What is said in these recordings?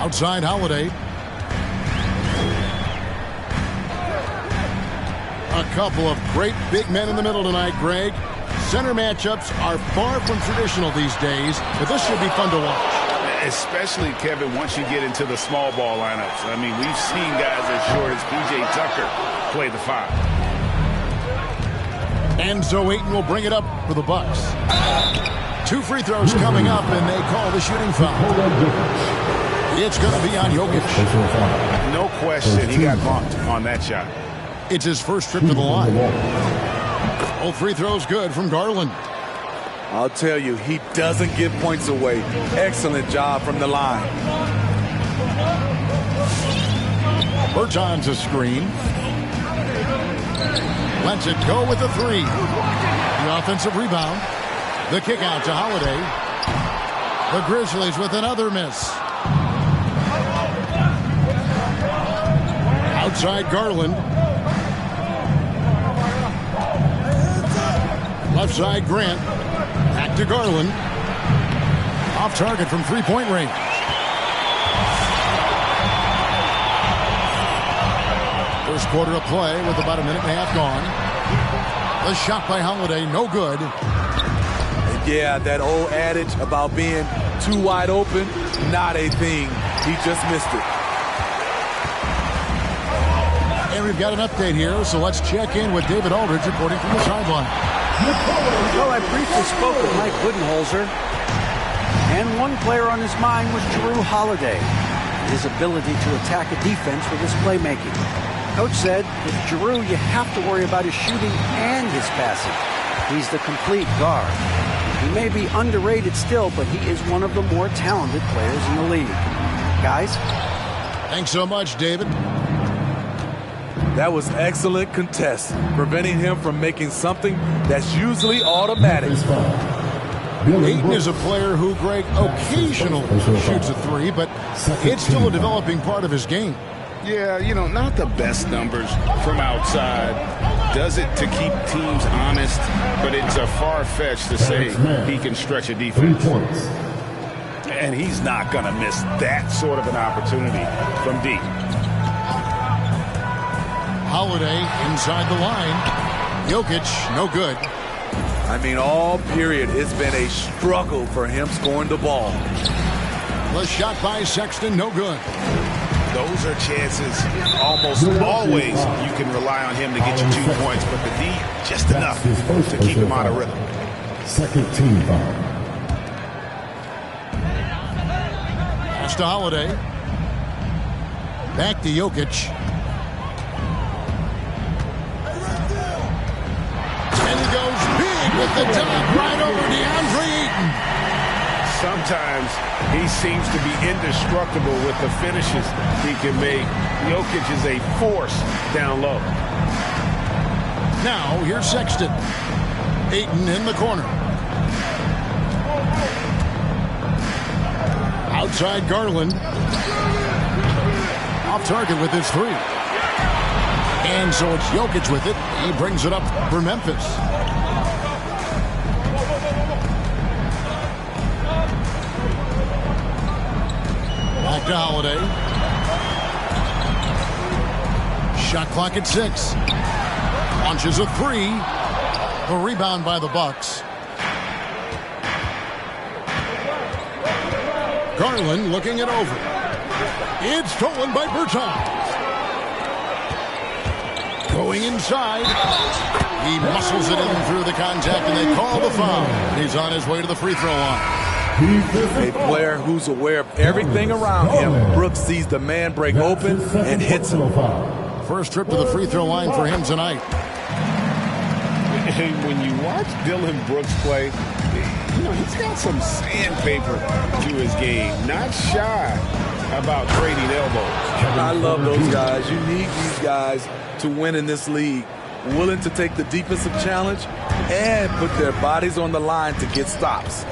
Outside Holiday. A couple of great big men in the middle tonight, Greg. Center matchups are far from traditional these days, but this should be fun to watch. Especially, Kevin, once you get into the small ball lineups. I mean, we've seen guys as short as P.J. Tucker play the 5. And so Ayton will bring it up for the Bucks. 2 free throws coming up, and they call the shooting foul. It's going to be on Jokic. No question, he got bumped on that shot. It's his first trip to the line. All free throws good from Garland. I'll tell you, he doesn't give points away. Excellent job from the line. Bertans a screen. Lets it go with a 3. The offensive rebound. The kick out to Holiday. The Grizzlies with another miss. Outside Garland. Left side Grant. Back to Garland. Off target from three-point range. First quarter of play with about a minute and a half gone. The shot by Holiday, no good. Yeah, that old adage about being too wide open, not a thing. He just missed it. And we've got an update here, so let's check in with David Aldridge reporting from the sideline. Well, I briefly spoke with Mike Budenholzer, and one player on his mind was Jrue Holiday. His ability to attack a defense with his playmaking. Coach said, with Jrue, you have to worry about his shooting and his passing. He's the complete guard. He may be underrated still, but he is one of the more talented players in the league. Guys? Thanks so much, David. That was excellent contest, preventing him from making something that's usually automatic. Ayton is a player who, Greg, occasionally shoots a 3, but it's still a developing part of his game. Yeah, you know, not the best numbers from outside. Does it to keep teams honest, but it's a far-fetch to say he can stretch a defense. And he's not going to miss that sort of an opportunity from deep. Holiday inside the line. Jokic, no good. I mean, all period, it's been a struggle for him scoring the ball. The shot by Sexton, no good. Those are chances almost always you can rely on him to get you 2 points, but the D, just enough to keep him out of rhythm. Second team foul. Pass to Holiday. Back to Jokic. And he goes big with the dunk right over DeAndre Ayton. Sometimes he seems to be indestructible with the finishes he can make. Jokic is a force down low. Now, here's Sexton. Ayton in the corner. Outside Garland. Off target with his 3. And so it's Jokic with it. He brings it up for Memphis. Back to Holiday. Shot clock at 6. Launches a 3. The rebound by the Bucks. Garland looking it over. It's stolen by Bertans. Going inside. He muscles it in through the contact, and they call the foul. He's on his way to the free throw line. A player who's aware of everything around him. Brooks sees the man break open and hits him. First trip to the free throw line for him tonight. And when you watch Dillon Brooks play, you know, he's got some sandpaper to his game. Not shy about trading elbows. I love those guys. You need these guys to win in this league. Willing to take the defensive challenge and put their bodies on the line to get stops.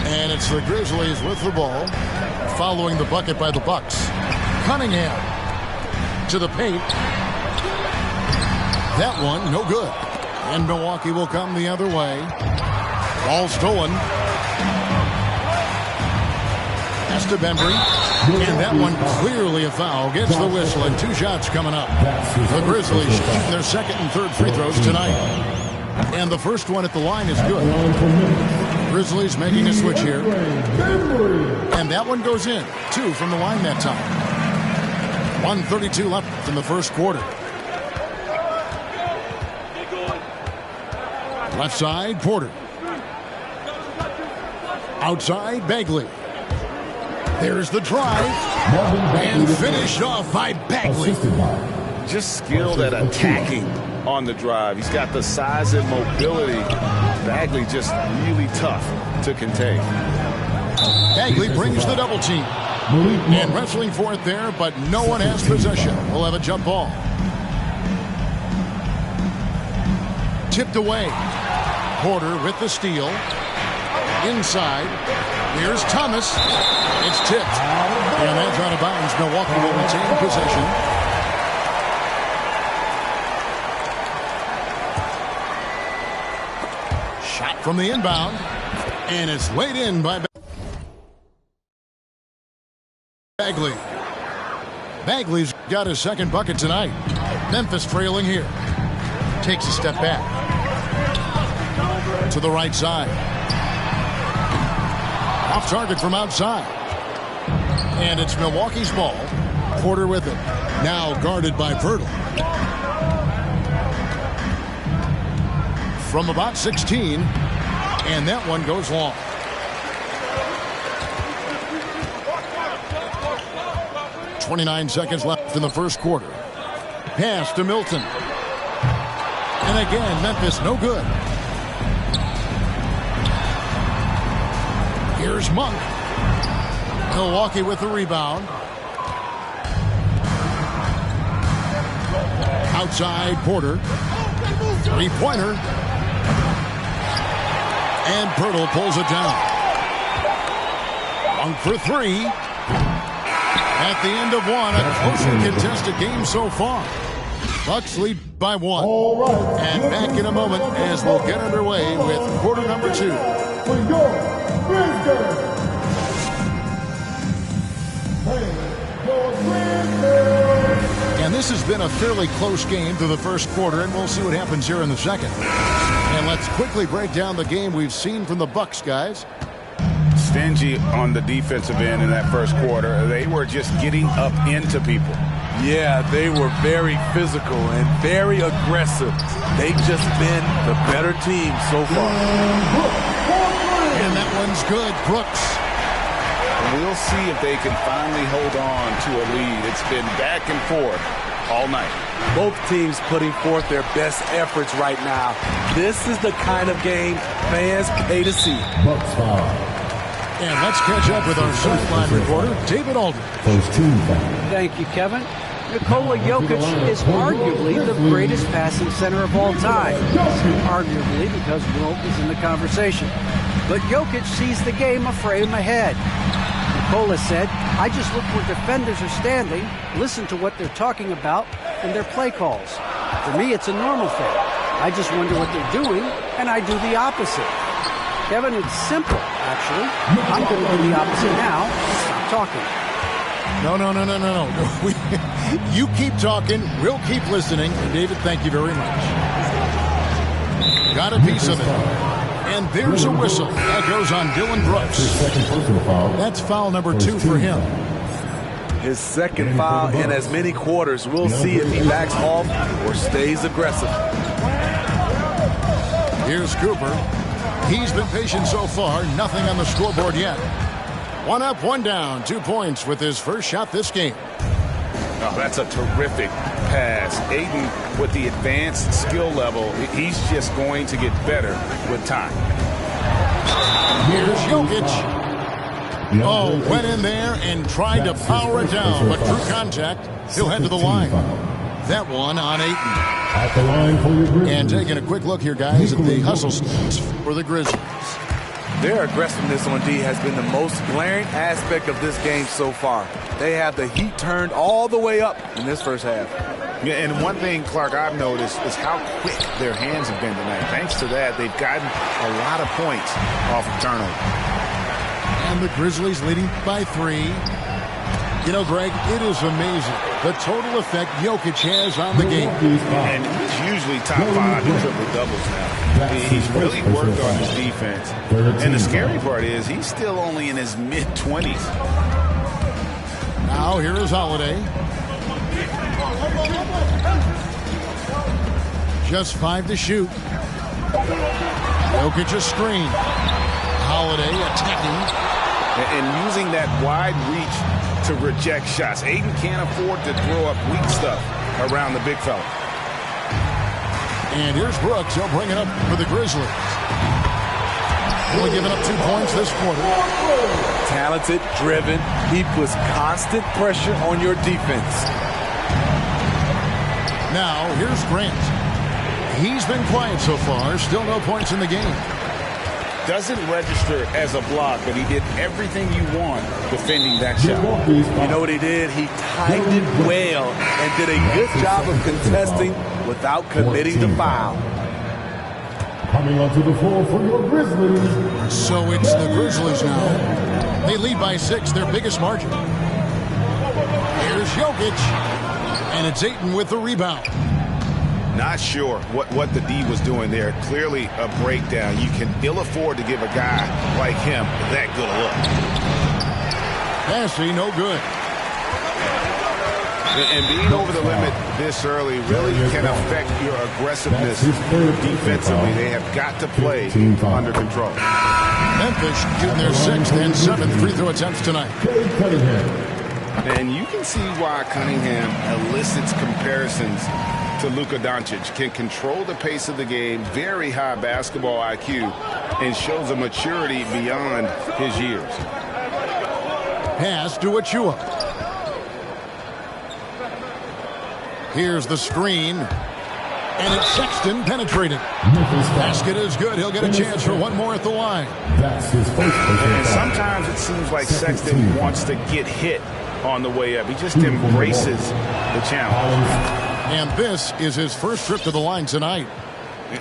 And it's the Grizzlies with the ball, following the bucket by the Bucks. Cunningham to the paint. That one, no good. And Milwaukee will come the other way. Ball stolen. Pass to Bembry. And that one clearly a foul. Gets the whistle, and 2 shots coming up. The Grizzlies shooting their second and third free throws tonight. And the first one at the line is good. Grizzlies making a switch here. And that one goes in. 2 from the line that time. 1:32 left in the first quarter. Left side, Porter. Outside, Bagley. There's the drive. And finished off by Bagley. Just skilled at attacking on the drive. He's got the size and mobility. Bagley just really tough to contain. Bagley brings the double team. And wrestling for it there, but no one has possession. We'll have a jump ball. Tipped away. Porter with the steal. Inside. Here's Thomas. It's tipped. And that's out of bounds. Milwaukee will retain possession. Shot from the inbound. And it's laid in by Bagley. Bagley's got his second bucket tonight. Memphis trailing here. Takes a step back. To the right side. Off target from outside. And it's Milwaukee's ball. Porter with it. Now guarded by Pirtle. From about 16. And that one goes long. .29 seconds left in the first quarter. Pass to Milton. And again, Memphis no good. Here's Monk. Milwaukee with the rebound. Outside, Porter. Three-pointer. And Pirtle pulls it down. Monk for 3. At the end of one, a closely contested game so far. Bucks lead by 1. And back in a moment as we'll get underway with quarter number 2. And this has been a fairly close game through the first quarter, and we'll see what happens here in the second. And let's quickly break down the game we've seen from the Bucks, guys. Stingy on the defensive end in that first quarter. They were just getting up into people. Yeah, they were very physical and very aggressive. They've just been the better team so far. And that one's good, Brooks. We'll see if they can finally hold on to a lead. It's been back and forth all night. Both teams putting forth their best efforts right now. This is the kind of game fans pay to see. Bucks foul. And let's catch up with our sideline reporter, David Aldridge. First team foul. Thank you, Kevin. Nikola Jokic is arguably the greatest passing center of all time. Arguably because Wilt is in the conversation. But Jokic sees the game a frame ahead. Nikola said, I just look where defenders are standing, listen to what they're talking about, and their play calls. For me, it's a normal thing. I just wonder what they're doing, and I do the opposite. Kevin, it's simple, actually. I'm going to do the opposite now. Stop talking. No. You keep talking. We'll keep listening. David, thank you very much. Got a piece of it. And there's a whistle. That goes on Dylan Brooks. That's foul number 2 for him. His second foul in as many quarters. We'll see if he backs off or stays aggressive. Here's Cooper. He's been patient so far. Nothing on the scoreboard yet. 1 up, 1 down. 2 points with his first shot this game. Oh, that's a terrific pass. Ayton, with the advanced skill level, he's just going to get better with time. Here's Jokic. Oh, went in there and tried to power it down, but through contact, he'll head to the line. That one on Ayton. At the line for your Grizzlies. And taking a quick look here, guys, at the hustle stats for the Grizzlies. Their aggressiveness on D has been the most glaring aspect of this game so far. They have the heat turned all the way up in this first half. Yeah, and one thing, Clark, I've noticed is how quick their hands have been tonight. Thanks to that, they've gotten a lot of points off of turnover. And And the Grizzlies leading by 3. You know, Greg, it is amazing the total effect Jokic has on the game. And he's usually top 5 in triple-doubles now. He's really worked on his defense. And the scary part is he's still only in his mid-20s. Now here is Holiday. Just 5 to shoot. Jokic a screen. Holiday attacking. And using that wide reach to reject shots. Ayton can't afford to throw up weak stuff around the big fella. And here's Brooks. He'll bring it up for the Grizzlies. Only giving up 2 points this quarter. Talented, driven. He puts constant pressure on your defense. Now, here's Grant. He's been quiet so far. Still no points in the game. Doesn't register as a block, but he did everything you want defending that shot. You know what he did? He timed it well and did a good job of contesting without committing the foul. Coming onto the floor for your Grizzlies. So it's the Grizzlies now. They lead by 6, their biggest margin. Here's Jokic. And it's Ayton with the rebound. Not sure what the D was doing there. Clearly a breakdown. You can ill afford to give a guy like him that good a look. Passing, no good. And being over the limit this early really can affect your aggressiveness defensively. They have got to play under control. Memphis shooting their 6th and 7th free throw attempts tonight. And you can see why Cunningham elicits comparisons to Luka Doncic. Can control the pace of the game, very high basketball IQ, and shows a maturity beyond his years. Pass to Achua. Here's the screen. And it's Sexton penetrating. Basket is good. He'll get a chance for one more at the line. That's his first. And sometimes it seems like Sexton wants to get hit on the way up. He just embraces the challenge. And this is his first trip to the line tonight.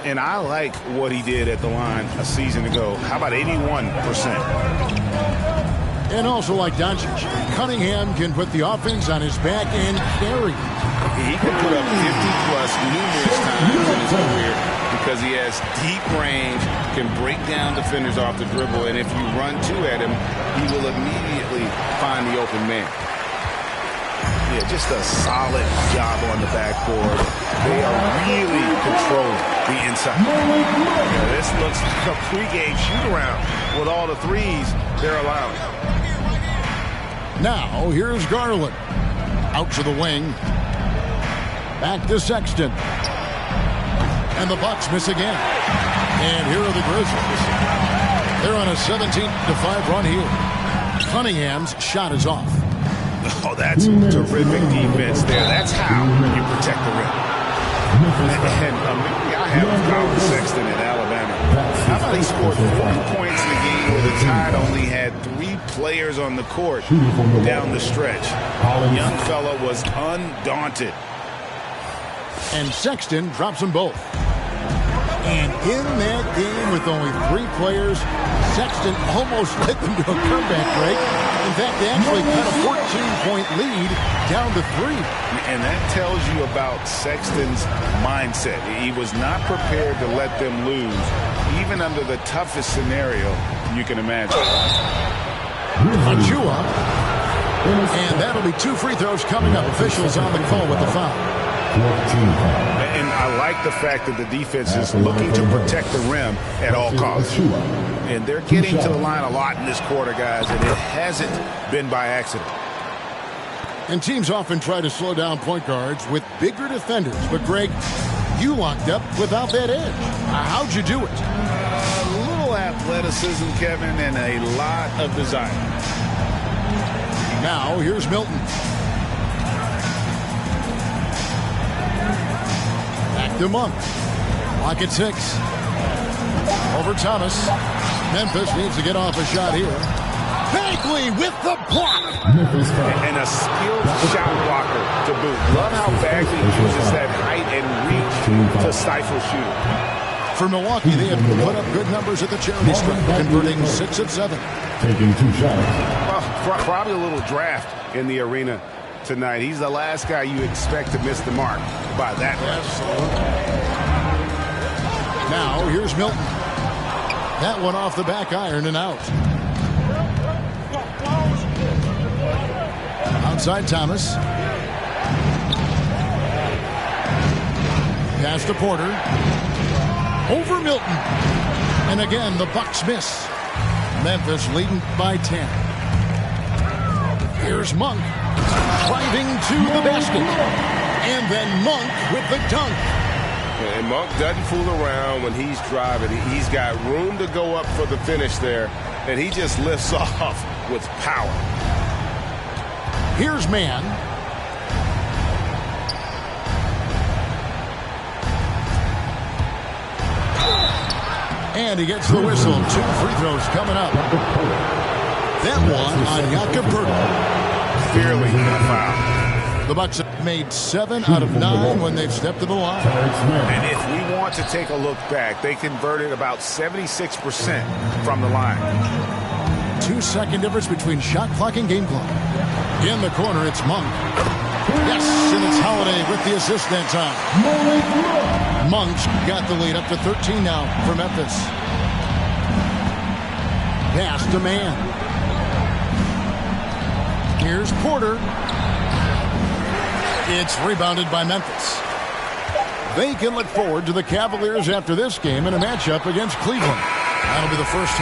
And I like what he did at the line a season ago. How about 81%? And also like Doncic, Cunningham can put the offense on his back and carry. He can put up 50-plus numerous times in his career because he has deep range, can break down defenders off the dribble, and if you run 2 at him, he will immediately find the open man. Yeah, just a solid job on the backboard. They are really controlling the inside. Yeah, this looks like a pregame shoot-around with all the threes they're allowing. Now, here's Garland. Out to the wing. Back to Sexton. And the Bucks miss again. And here are the Grizzlies. They're on a 17-5 run here. Cunningham's shot is off. Oh, that's terrific defense there. That's how you protect the rim. And I have Colin Sexton in Alabama. How about he scored 40 points in the game where the Tide only had 3 players on the court down the stretch. The young fella was undaunted. And Sexton drops them both. And in that game with only 3 players, Sexton almost led them to a comeback break. In fact, they actually cut a 14-point lead down to 3. And that tells you about Sexton's mindset. He was not prepared to let them lose, even under the toughest scenario you can imagine. Achua. And that'll be 2 free throws coming up. Officials on the call with the foul. And I like the fact that the defense is looking to protect the rim at all costs. And they're getting to the line a lot in this quarter, guys, and it hasn't been by accident. And teams often try to slow down point guards with bigger defenders. But, Greg, you locked up without that edge. How'd you do it? A little athleticism, Kevin, and a lot of desire. Now, here's Milton. Back to Monk. Clock at 6. Over Thomas. Memphis needs to get off a shot here. Bagley with the block. And a skilled shot blocker to boot. Love how Bagley uses that height and reach to stifle shooting. For Milwaukee, they have put up good numbers at the charity stripe, converting 6 of 7. taking 2 shots. Well, probably a little draft in the arena tonight. He's the last guy you expect to miss the mark by that much. Now, here's Milton. That one off the back iron and out. Outside Thomas. Pass to Porter. Over Milton. And again, the Bucks miss. Memphis leading by 10. Here's Monk. Driving to the basket. And then Monk with the dunk. And Monk doesn't fool around when he's driving. He's got room to go up for the finish there. And he just lifts off with power. Here's Mann. And he gets the whistle. 2 free throws coming up. That one on Jakob Poeltl. Clearly a foul. The Bucks have made 7 out of 9 when they've stepped to the line. And if we want to take a look back, they converted about 76% from the line. 2-second difference between shot clock and game clock. In the corner, it's Monk. Yes, and it's Holiday with the assist that time. Monk's got the lead up to 13 now for Memphis. Pass to Mann. Here's Porter. It's rebounded by Memphis. They can look forward to the Cavaliers after this game in a matchup against Cleveland. That'll be the first half.